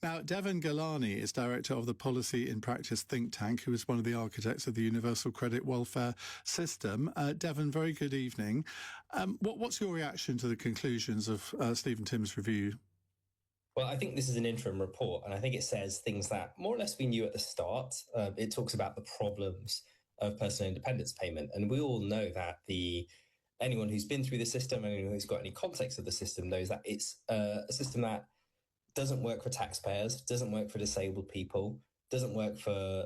Now, Deven Ghelani is director of the Policy in Practice think tank, who is one of the architects of the Universal Credit Welfare System. Deven, very good evening. What's your reaction to the conclusions of Stephen Timms' review? Well, I think this is an interim report, and I think it says things that more or less we knew at the start. It talks about the problems of personal independence payment, and we all know that anyone who's been through the system and anyone who's got any context of the system knows that it's a system that doesn't work for taxpayers, doesn't work for disabled people, doesn't work for,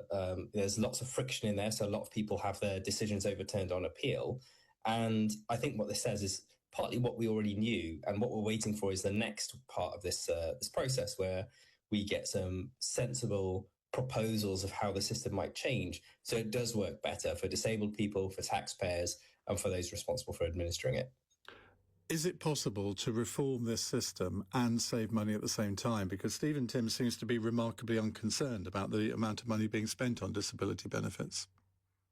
there's lots of friction in there, so a lot of people have their decisions overturned on appeal. And I think what this says is partly what we already knew, and what we're waiting for is the next part of this process, where we get some sensible proposals of how the system might change so it does work better for disabled people, for taxpayers, and for those responsible for administering it. Is it possible to reform this system and save money at the same time? Because Stephen Timms seems to be remarkably unconcerned about the amount of money being spent on disability benefits.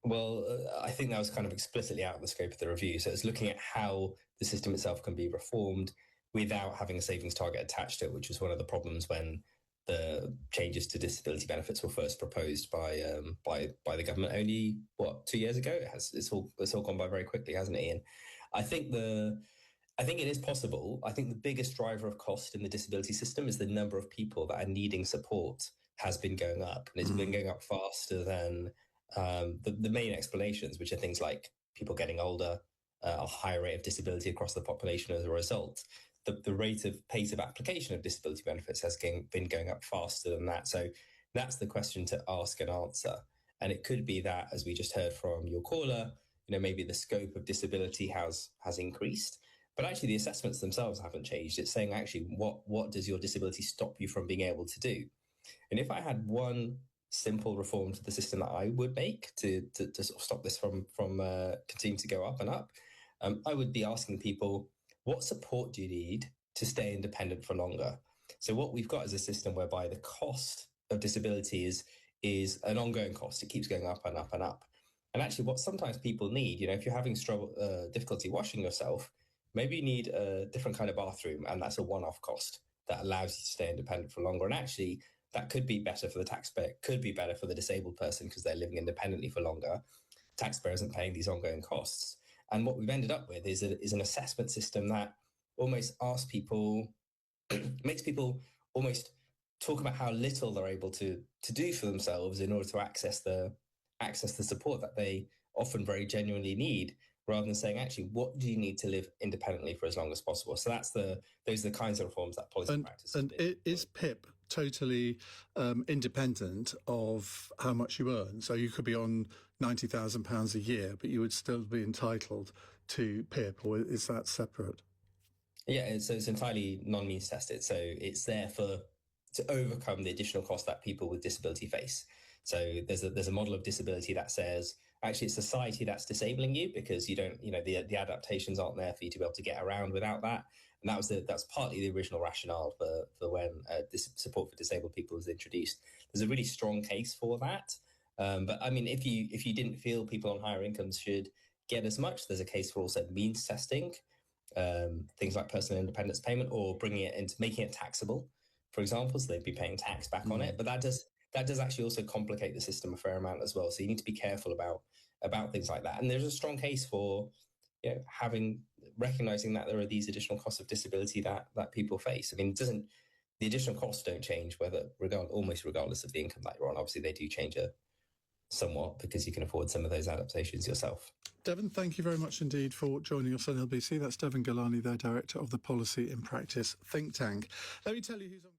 Well, I think that was kind of explicitly out of the scope of the review. So it's looking at how the system itself can be reformed without having a savings target attached to it, which was one of the problems when the changes to disability benefits were first proposed by the government only 2 years ago. It's all gone by very quickly, hasn't it, Ian? I think it is possible. I think the biggest driver of cost in the disability system is the number of people that are needing support has been going up, and it's been going up faster than the main explanations, which are things like people getting older, a higher rate of disability across the population as a result. The rate of pace of application of disability benefits has been going up faster than that. So that's the question to ask and answer. And it could be that, as we just heard from your caller, maybe the scope of disability has increased, but actually the assessments themselves haven't changed. It's saying, actually, what does your disability stop you from being able to do? And if I had one simple reform to the system that I would make to sort of stop this from continuing to go up and up, I would be asking people, what support do you need to stay independent for longer? So what we've got is a system whereby the cost of disability is an ongoing cost. It keeps going up and up and up. And actually what sometimes people need, if you're having difficulty washing yourself, maybe you need a different kind of bathroom, and that's a one-off cost that allows you to stay independent for longer. And actually that could be better for the taxpayer, could be better for the disabled person because they're living independently for longer. Taxpayer isn't paying these ongoing costs. And what we've ended up with is an assessment system that almost asks people, makes people almost talk about how little they're able to do for themselves in order to access the support that they often very genuinely need, rather than saying, actually, what do you need to live independently for as long as possible? So those are the kinds of reforms that policy practice. And is PIP totally independent of how much you earn? So you could be on £90,000 a year, but you would still be entitled to PIP, or is that separate? Yeah, so it's entirely non-means tested. So it's there to overcome the additional cost that people with disability face. So there's a model of disability that says, actually, it's society that's disabling you because you don't, the adaptations aren't there for you to be able to get around without that. And that's partly the original rationale for when this support for disabled people was introduced. There's a really strong case for that. But I mean, if you didn't feel people on higher incomes should get as much, there's a case for also means testing, things like personal independence payment, or bringing it into making it taxable, for example, so they'd be paying tax back on it. But that does actually also complicate the system a fair amount as well. So you need to be careful about things like that. And there's a strong case for recognizing that there are these additional costs of disability that people face. I mean, the additional costs don't change almost regardless of the income that you're on. Obviously, they do change somewhat because you can afford some of those adaptations yourself. Deven, thank you very much indeed for joining us on LBC. That's Deven Ghelani, their director of the Policy in Practice think tank. Let me tell you who's on.